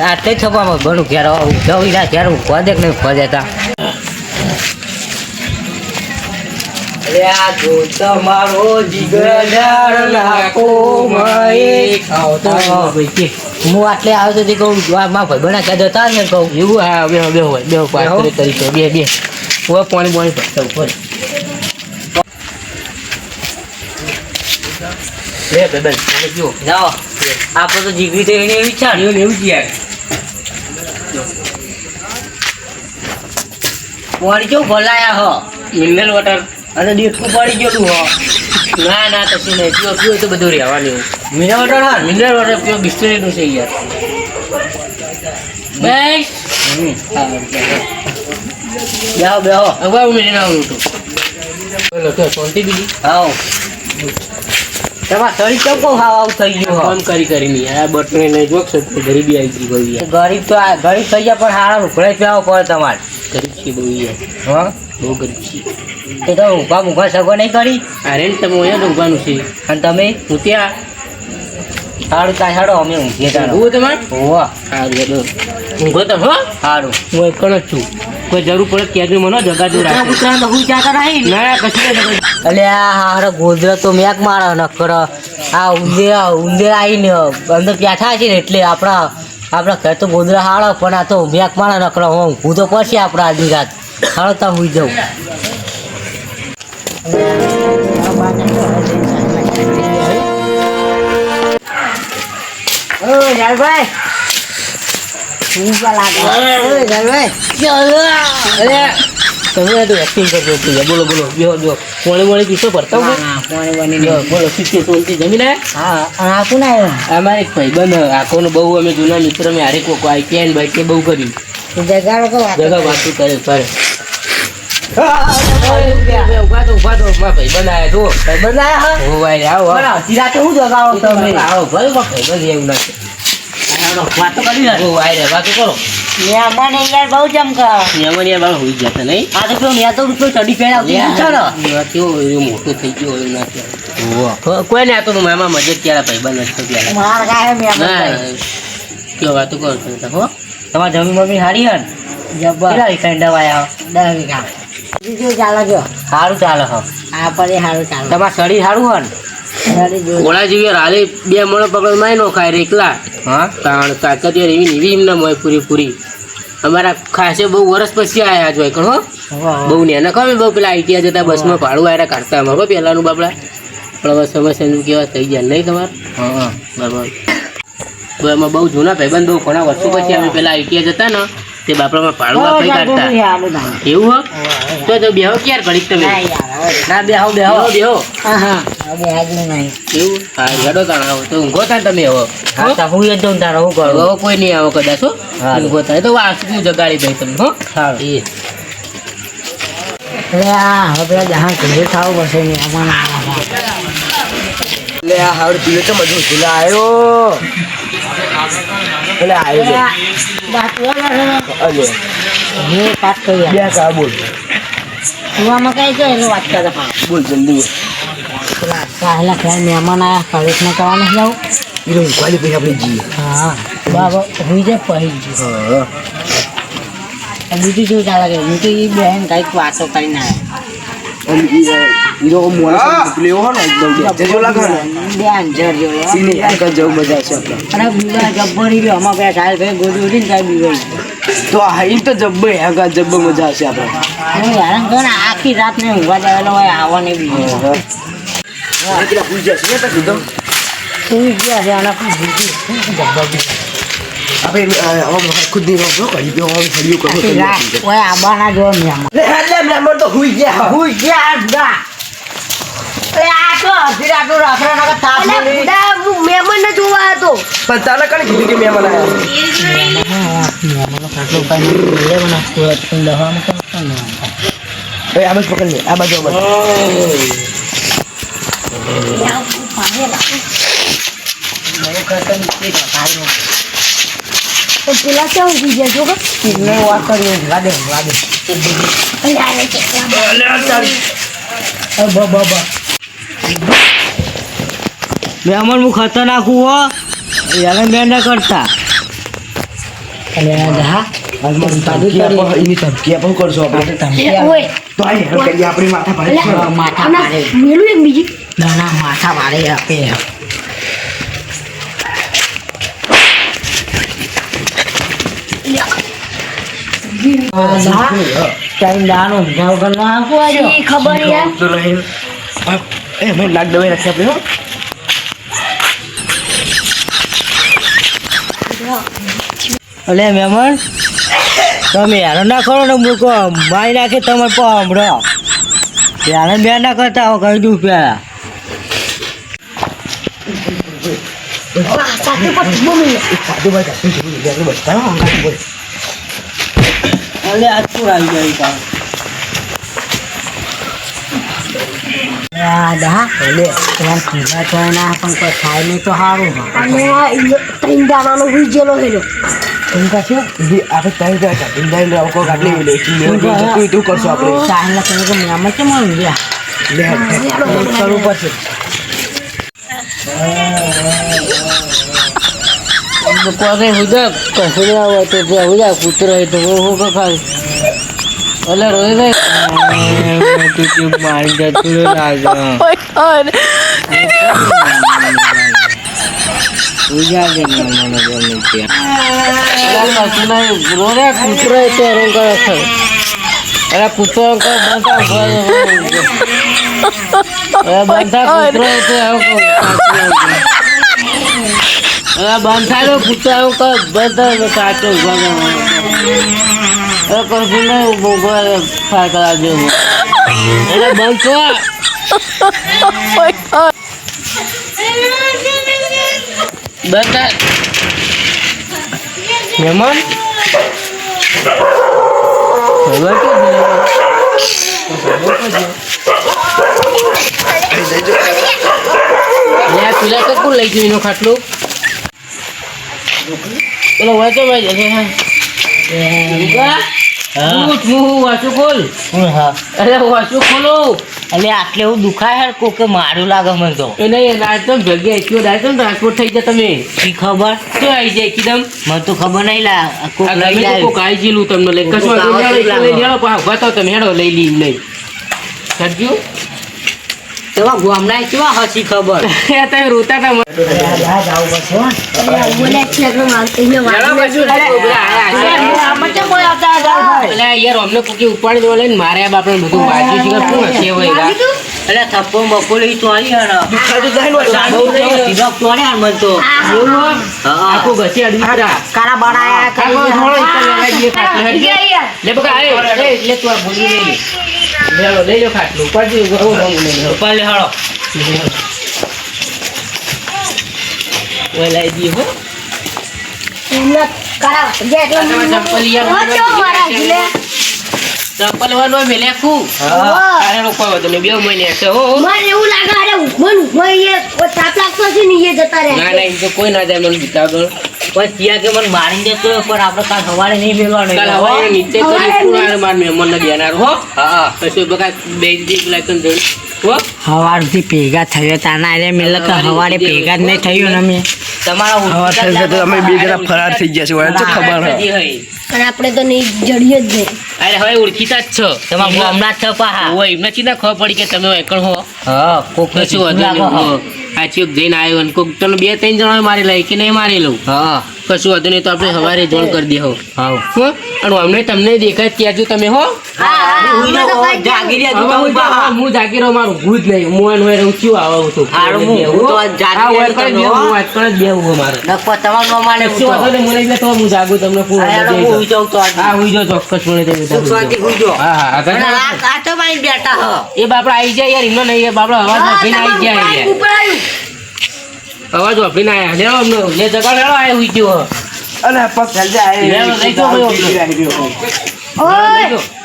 આટલે છપામાં ઘણું ઘેર જવી ના ઘેર ખોદે કે નહીં ખોદે તા તમારો જીગરદાર લાખો હું આટલે આવ્યો તો કહું માં ભાઈ બના ક્યાં જતા ને કહું એવું હા બે હોય તરીકે બે પાણી ભરતા ઉપર જાઓ આપણે તો જીગરી તો એને એવી છે એવું જ યાર પાણી કેવું ભલાયા હો મિનરલ વોટર અને દેખું પડી ગયેલું હો ના કશું નહીં પીવો તો બધું રહેવાનું મિનરલ વોટર હા મિનરલ વોટર પીવો બિસ્ટરીનું છે યાર બસ બેહો હવે હું મેળીને આવું છું બોલો તો શાંતિ બીજી આવો તમારે શરીર કેમ કહું આવું થઈ ગયું ફોન કરીને યાર બટને નહીં જોકશો ગરીબી આવી ગઈ બહુ ગરીબ તો ગરીબ થઈ ગયા પણ સારા ઉઘડે પીવો પડે તમારે ગરીબ છે બહુ યાર હા બહુ ગરીબ છે એ તો ઊંઘા સગો નહીં કરી અરે તમે અહીંયા ઊંઘવાનું છે અને તમે હું ત્યાં સારું ત્યાં સાડો અમે ઊંઘીએ ત્યાં હું તમારે હોવા સારું ઊંઘો તો હો સારું હું એક જ છું કોઈ જરૂર પડે ક્યાંક મને જગાતું રાખે હું જાતા નહીં ના કશું એટલે આ હારે ગોદરા તો મેક મારે ન કર આ ઊંધે આવીને અંદર બેઠા છે ને એટલે આપણા ઘર તો ગોદરા હાળો પણ આ તો મેક મારે ન કર હું તો પડશે આપણા આજની રાત હાલો ત્યાં હું જાઉં ભાઈ તમે તો એક્ટિંગ કરજો બોલો જો પોણી પીસો પડતા બોલો શીખે તો જમીન હા આખું ના અમારે એક ભાઈ બંધ આખોનું બહુ અમે જૂના મિત્ર મેં હારે કોકો આઈ કેન ભાઈ કે બહુ કર્યું જગા વાતું કરે ઉભા તો ભાઈ બનાયા જો ભાઈ બનાયા આવો હું જગાવો તમે આવો ભાઈ ભાઈ એવું નથી વાતો કરી વાતો કરો મહેમાન યાર બહુ ચમકા મહેમાન યાર બાર હોઈ ગયા નહીં આ તો મેં તો ચડી પહેરાવતી કેવો મોટો થઈ ગયો એવું નથી કોઈ ને આ તો મામા મજે ત્યારે ભાઈ બન કેવો વાતો કરો હો તમારે જમી મમ્મી હારી હન જબ્બર કંડા ચાલે જો સારું ચાલે હો આ પર સારું ચાલે તમારે શરીર સારું હન ઘોડા જેવી હાલે બે મણ પકડ માં નો ખાય રે એકલા હા કારણ તાકાત એવી એમને મોય પૂરી અમારા ખાસે બહુ વર્ષ પછી આયા જોઈ કણ હો બહુ ને એને ખબર બહુ પેલા આઈટીઆ જતા બસમાં ભાડું આયા કાઢતા અમારો પહેલાનું બાપડા પણ હવે સમસ્યાનું કેવા થઈ ગયા નહીં તમારે હા બરાબર એમાં બહુ જૂના ભાઈબંધ બહુ ઘણા વર્ષો પછી અમે પેલા આઈટીઆ જતા ને તે બાપડામાં ભાડું આપી કાઢતા એવું હો તો બેહો ક્યારે ઘડીક તમે ના બેહો એવું હા હેડો તાણ તો ઊંઘો તાણ તમે હવે હું જ જાઉં તાણ હું કરું હવે કોઈ નહીં આવો કદાચ હો ઊંઘો તાણ તો વાંચું જગાડી ભાઈ તમને હો સારું હવે જહાં ઘરે ખાવું પડશે ને એટલે આ હાવડ પીલો તો બધું ભૂલા આવ્યો એટલે આવ્યો હું વાત કરી બે કા બોલ તું કઈ છે એનું વાત કરતા બોલ જલ્દી પહેલા ક્યાં મહેમાન આવ્યા કલેક્શન કરવાના જાવ એ ઊંઘવાની પછી આપણે જઈએ હા બાબા હોઈ જાય પછી જઈએ હા બીજું શું ચાલે કે હું તો એ બહેન કંઈક વાતો કરીને આખી રાત ને ઊંઘવા જાવેલો હોય આવવાની બી આબાના જો મહેમાન તો હુઈ ગયા મહેમાન ને જોવા હતો પણ તારે કઈ કીધું કે મહેમાન આવ્યા પકડ લે આ બાજુ પેલા કેવું થઈ ગયા છો વાત કરી લાગે મહેમાન હું ખતરનાક હું હો એને મેં ના કરતા અને હા ધમકી આપણ કરશો આપણે તો આ હેરાન કરીએ આપણી માથા ભારે માથા મારે મેલું એક બીજી ના ના માથા મારે આપે ટાઈમ દાનો ભાવ કરવા આપો આજો શી ખબર યાર તો લઈને એ મેં લાગ દવાઈ રાખી આપણે હો અલે મહેમાન તમે હેરાન ના કરો ને મૂકો મારી નાખે તમે હમણો હેરાન બે ના કરતા હો કહી દઉં પેલા સાથે પછી બોલું સાધુ ભાઈ કાપી જોયું આપણે બતાવો અંગાથી બોલ અલે આ શું આવી ગયું કામ દા અલે તમારે પીવા તો ના પણ કોઈ ખાય નહીં તો સારું અને આ ત્રણ દાણાનો વિજેલો હેલો અંકા છે આપણે તઈ ગયા હતા ઇન્ડાઈન રાવકો કાટલી લેવું તું કરશો આપણે સાહેબ કહે કે મેમાં કેમ આવી ગયા લે કરવું પડશે કોને હુદા કસુર હોય તો હુદા કૂતરો હોય તો હું ખાય અલે રોય તું મારી જતું લાગે ઉજાગે મને બોલે ત્યાં કસુર રોરે કૂતરો તો રંગ કરે છે અરે કૂતરો બંધા કૂતરો તો બંધાયેલો પૂછો એવું કર બધા સાચો કશું નહીં મોબાઈલ ફાય કરા જેવું એટલે બંધ છો બધા મહેમાન પેલા તો કોણ લઈ ગયું એનો ખાટલું પેલો વાંચો ભાઈ વાંચું ખોલ અરે વાંચું ખોલો એટલે આટલે એવું દુખાય યાર કોકે મારું લાગે મને તો એ નહીં તો જગ્યા એટલું ડાયરેક્ટ ટ્રાન્સપોર્ટ થઈ જાય તમે શી ખબર શું આવી જાય એકદમ મને તો ખબર નહીં કોક આવી ગયેલું તમને લઈ કશું બતાવો તમે હેડો લઈ લી નહીં સમજ્યું કેવા ગામના કેવા હસી ખબર તમે રોતા હતા યાર અમને કોકી ઉપાડી દેવા લઈને મારે બાપડે બધું બાજુ છે શું હશે એટલે થપ્પો બપો લઈ તો આખું ઘસી કારા બળાયા લે બકા એટલે તું આ બોલી લઈ લે લઈ લો ખાટલું ઉપર લે હાડો ઓય લઈ દી હો ચપ્પલ વાનો મેલે ખુ અરે લોકો વધુ ને 2 મહિને છે હો મને એવું લાગે અરે ઉભન ઉભય તાપ લાગતો છે ને એ જતા રહે ના ના તો કોઈ ના જાય મને બતાવ પણ ત્યાં કે મને મારી દેતો પણ આપણે કાલ સવારે નહીં મેલવાનો કાલ સવારે નીચે તો પૂરા માર મહેમાન ને દેનાર હો હા પછી બકા બેજી લાઈકન જોઈ હો સવારથી ભેગા થયો તાના રે મેલ કે સવારે ભેગા જ નહીં થયો ને મે તમારા હવા થઈ જાય તો અમે બે જણા ફરાર થઈ ગયા છે વળે તો ખબર હે અને આપણે તો નહીં જડીએ જ નહીં અરે હવે ઓળખીતા જ છો તમારા ગામના જ છો પાહા ઓય એમને ચીના ખબર પડી કે તમે એકણ હો હા કોક શું હતું આ ચીપ જઈને આવ્યો ને કોક તને 2-3 જણા મારી લઈ કે નહીં મારી લઉં હા કશું હતું નહીં તો આપણે સવારે જોણ કરી દે હો હા હો અને અમને તમને દેખાય ત્યાં જો તમે હો હું જાગી રહ્યો મારું ભૂત નહીં મોન હોય ઊંચું આવું છું હું જાગું તમને એ બાપડા આવી જાય યાર એમનો નહીં બાપડા અવાજ વાપરીને આવી જાય અવાજ વાપરીને આવ્યા લેવો અમને લે જગાડ હેડો આ હુઈ ગયો અરે પગ ચાલ જાય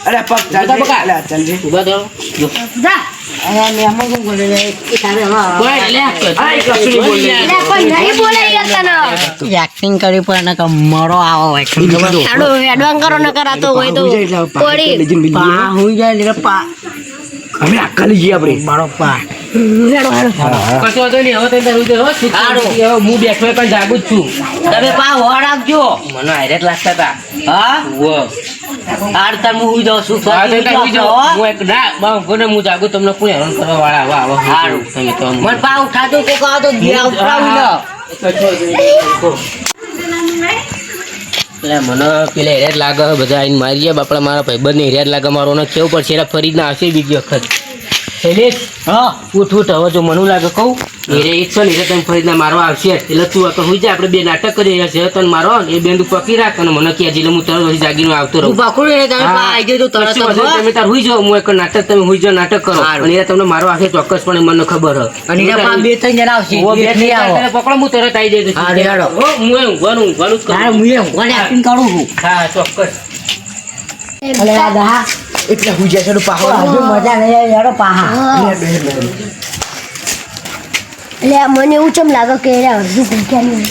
અરે પગ ચાલ જાય ચાલ જે ઉભા થયો જો જા અરે મેમો કોણ બોલે રે એ તારે હા કોઈ લે આ કશું બોલે એટલે કોઈ નહીં બોલે યાર તને એક્ટિંગ કરી પણ ના મરો આવો એક્ટિંગ કરો આડો એડવાન્સ કરો ન કરાતો હોય તો પડી પા હુઈ જાય લે પા અમે આખા લઈ જઈએ આપણે મારો પા હેડો હેડો કશો વાંધો નહીં, હવે તમે તારું હો સુખ હારું. શાંતિથી. હવે હું બેઠો પણ જાગું જ છું. તમે પા હોર આપજો મને હારે જ લાગતા હતા. હા ઉવ્વ. હાર તમે હું જાઉં છું હા, તો તાર હુઈ જાઓ. હું એક ના બા કોને હું જાગું તમને કોઈ હેરાન કરવા વાળા આવા હારું. તમે તો આમ. મને પા ઉઠાતો કોક આવો તો ગયા ઉઠાવી લો કશો વાંધો નહીં. એટલે મને પેલા હેરાન લાગે બધા આઈને મારી ગયા બાપડા મારા ભાઈબંધ ને હેરાન લાગે મારો ને કેવું પડશે એરા ફરી ના આવશે બીજી વખત શૈલેષ હા ઉઠ ઉઠ હવે જો મને લાગે કહું હેરે એક છે ને એટલે તમે ફરીદા મારવા આવશે એટલે તું તો હોઈ જાય આપણે બે નાટક કરી રહ્યા છે તને મારો ને એ બેન તું પકી રાખ અને મને કહે એટલે હું તરત પછી જાગીને આવતો રહું. હું પકડું ને તમે પા આવી જજો તરત કશું જ, વાંધો હો. નહીં, તમે તાર હોઈ જાઓ હું એક નાટક તમે હોઈ જાઓ નાટક કરો હારું. અને એ તમને મારો આવશે ચોક્કસપણે મને ખબર હ અને એના પા બે ત્રણ જણા આવશે ઓ બે એક નહીં આવો તને પકડો હું તરત આવી જઈશ. હા, રેડો. હો, હું એ ઊંઘવાનું ઊંઘવાનું જ તારે કરું. હું એ ઊંઘવાની acting કરું છું હા ચોક્કસ. અલે આ દા એટલે હું જશે તો પાહો હજુ મજા નહીં આવે યારો પાહા એટલે મને એવું ચમ લાગે કે એને અડધું ભૂખ્યા નહીં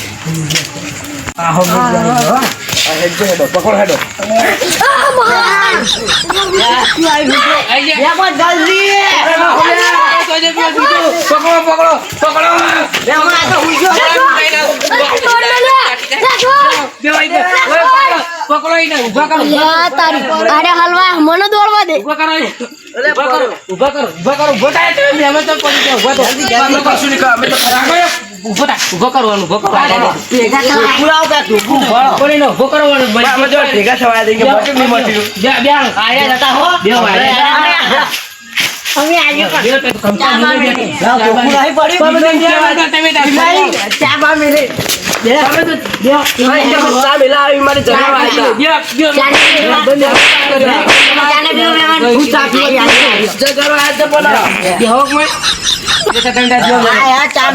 પાહો હેડો હેડો પકડો હેડો આઈ જા. એમાં જલ્દી પકડો પકડો પકડો એમાં આ તો હું જો પકડો એને ઊભા કરો લ્યા તારી અરે હલવા મને દોડવા દે ઊભા કરો એને. ઊભા કરો ઊભા થાય તમે મહેમાન તો પડી જાઓ ઊભા તો અમે કશું નહીં કરો, અમે તો રાખો એ. ઊભો થા ઊભો કરવાનું ઊભો કરવાનું પુરાવ કે તું કોને નો ઊભો કરવાનું અમે તો ભેગા થવા દઈએ કે મટી નહીં મટી બે આયા જતા હો બે અમે આજે ચા માં મેલે લાવ કોકુ નહીં પડ્યું ચા માં મેલે ચા મેલા આવી મારી જગા હું ચા પી આયા ચા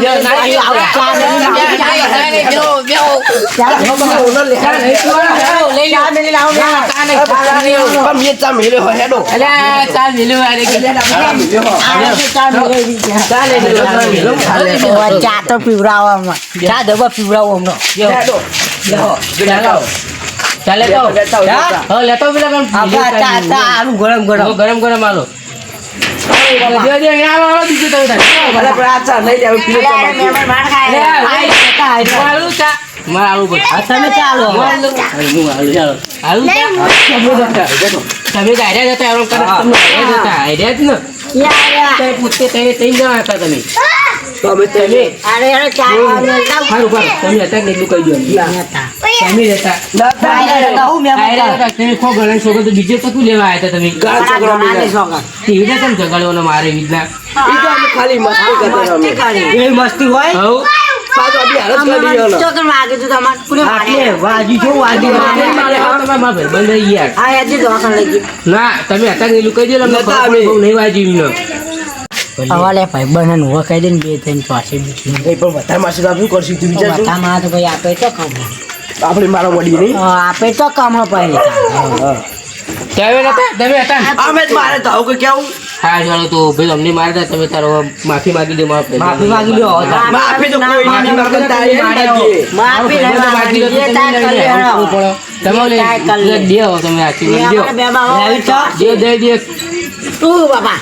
ચા મેલ્યો હોય હેડો ચા તો પીવડાવવામાં ચા દવા પીવડાવો હમણાં ચાલે તો હા લેતો પેલા આનું ગરમ ગરમ ગરમ ગરમ આલો બીજું તમે ચા નહીં લેવું પીલો ચા તમે ચાલો તમે ગાયરા જતા એમ કરો તમે ગાયરા જતા આયરા જ ને તે પૂછતે તેને ત્રણ જણા હતા તમે તમે તમે અરે અરે ચા સારું બરાબર તમે હતા ને એટલું કહી દો તમે જતા આયરા હતા તમે ખો ગણ છોકરો તો બીજે તો શું લેવા આવ્યા હતા તમે ટીવી ને કેમ જગાડવાનો મારે વિધના ખાલી મસ્તી કરતા અમે એ મસ્તી હોય હવ પાછો આપી હાલત કરી દીધો ચોકન વાગે તો તમારે પૂરે આટલે વાજી છો વાજી તમારા ભાઈબંધ રહી યાર આ યાદ દવાખાને લઈ ગઈ ના તમે હતા ને એટલું કહી દો અમને નતા ખબર અમે. બહુ નહીં વાંચ્યું એમને હવાલે ભાઈ બહેન ઉભા કરી દે ને બે ત્રણ પાસે નહીં પણ વધારે માસી તો શું કરશું તું વિચાર માથામાં તો ભાઈ આપે તો કમ આપણે મારા મળી નહીં આપે તો કમ ભાઈ તમે નતા તમે હતા ને? અમે જ મારે તો આવું કે કેવું હા ચાલો તો ભાઈ અમને મારતા તમે તારો માફી માંગી દો મારા માફી માંગી લો માફી તો કોઈ નહીં માગતા તારે એમ લાગીએ. માફી નહીં માંગી લો, જે તાર કરી લેવાનો. તું બાબા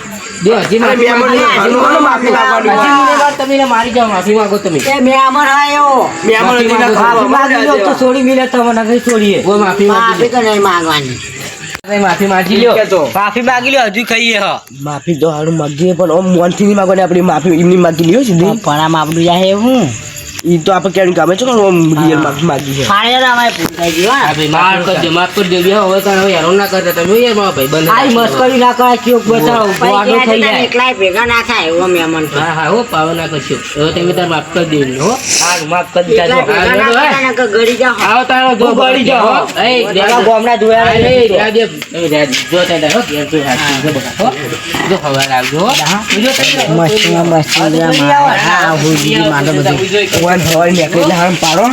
તમે મારી જાઓ માફી માંગો તમે એ મેમણ આયો મહેમાનો દીના ખાવા માફી માંગી લો તો છોડી મિલે તમને નહીં છોડીએ ઓ માફી માફી માંગી તો નહીં માંગવાની લો માફી માંગી લો કેતો માફી માંગી લો હજુ ખાઈએ હ માફી તો હારું માગીએ પણ ઓમ મોનથી નહીં માગવાની આપણી માફી એમની માગી લ્યો સીધી પણ આમ આપણું જાય હું ઈ તો આપણે કેમ કામે છે કે ઓમ રિયલ માફી માગી છે ખાણે અમારે પૂછાઈ ગયું હા ભાઈ માફ કરજો માફ કરજો બે હવે તને હવે હેરાન ના કરતા તમે યાર મારા ભાઈ બંધ આઈ મસ્કરી ના કરાય કેવું બતાવો ભાઈ થઈ જાય એકલાય ભેગા ના થાય એવો મેમણ હા હા હો પાવ ના કરશો હવે તમે તાર માફ કરી દેજો હો હા માફ કરી એકલા ભેગા ના થાય કે ગળી જાઓ આવો તારો જો ગળી જાઓ. પેલા ગોમડા જોયા અરે નહીં. રાજ તમે રાજ જો તાર હો ઘેર જો હાથ જો બકા હો જો ખબર આવજો હો જો તમે હા હુજી મારો બધું ઓન હવાઈ નીકળી હામ પાડો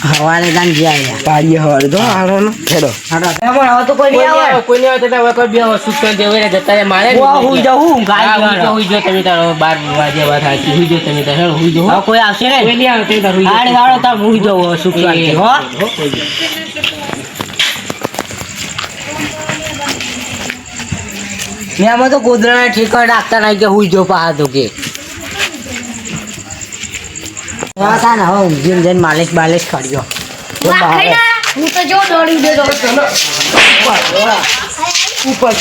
હવારે દાન જાય પાડીએ હવારે તો હારો ને હેડો હવે તો કોઈ નહીં આવે કોઈ નહીં આવે તો વખત બે સુખ શાંતિ હવે જતા રહે મારે હું હુઈ જાઉં ગાય હા, જવાનો. હુઈ જો તમે તારો 12 વાગે વાત સાચી હુઈ જો તમે તાર હેડો હુઈ જો હો. હવે કોઈ આવશે ને કોઈ નહીં આવે તમે તાર હુઈ જો. હાડ ગાળો તાર હુઈ જાઉં સુખ શાંતિ હો હો, હુઈ જો. મેં તો ગોદરાના ઠેકાણે રાખતા નહીં કે હુઈ જો પાહા તો કે હા તા ને હવે ઊંઘીને જઈને માલિશ બાલિશ કર્યો વાત ખાઈને હું તો જો દોડી દે ઉપર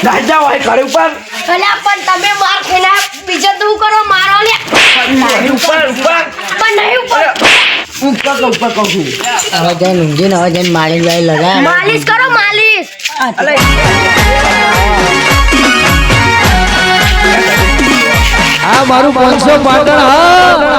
ગાજા હોય ઘરે ઉપર અલ્યા પણ તમે માર ખાઈને બીજો તું કરો મારો લે ઉપર ઉપર પણ નહીં ઉપર ઉપર કહું છું હવે જઈને ઊંઘીને હવે જઈને માલિશ બાલિશ લગાય માલિશ કરો માલિશ આ મારું 500 પાટણ હા